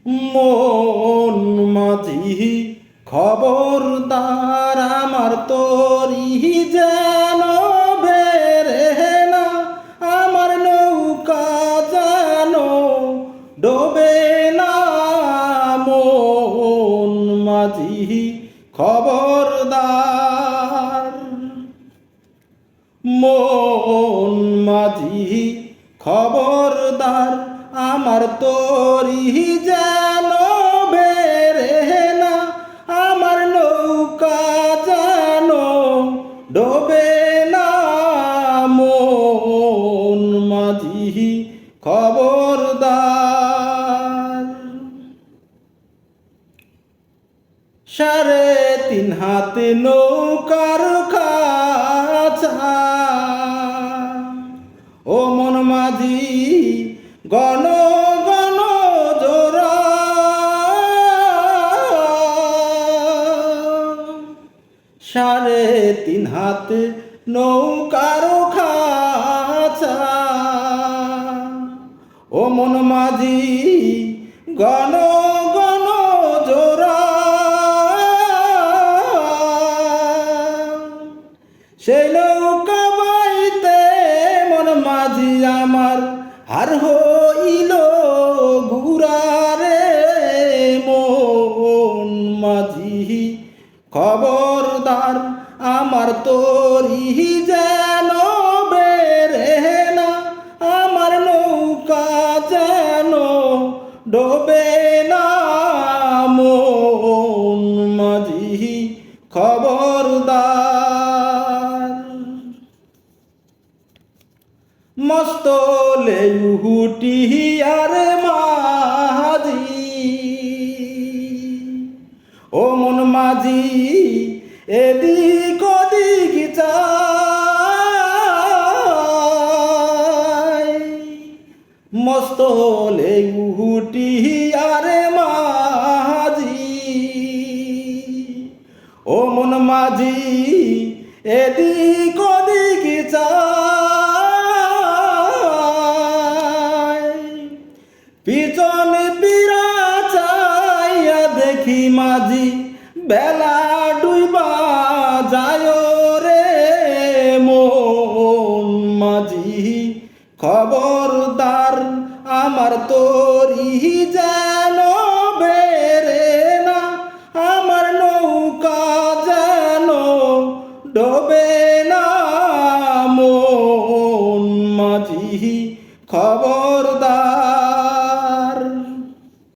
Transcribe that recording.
মন মাঝি খবরদার আমার তরি যেন বেরে না, আমার নৌকা যেন ডোবে না। মন মাঝি খবরদার, মন মাঝি খবরদার আমার তরি যেন বেরে না, আমার নৌকা যেন ডোবে না। মন মাঝি খবরদার। 3.5 হাত নৌকার খাঁচা, ও মন মাঝি গণ গণ জোড়া। 3.5 হাত নৌকার খাঁচা, ও মন মাঝি গণ গণ জোড়া। সেই নৌকা বাইতে মন মাঝি আমার আর হইল ঘুরারে। মন মাঝি খবরদার আমার তরি যেন বেরে না, আমার নৌকা যেন ডোবে না। মন মাঝি খবরদার। মস্ত লেউটি আর মাঝি, ও মন মাঝি এদিক ওদিক চাই। মস্ত লেউটি আর মাঝি, ও মন মাঝি এদিক ওদিক চাই। পিছনে পিরা চাইয়া দেখি মাঝি বেলা ডুইবা যায় রে। মন মাঝি খবরদার আমার তরি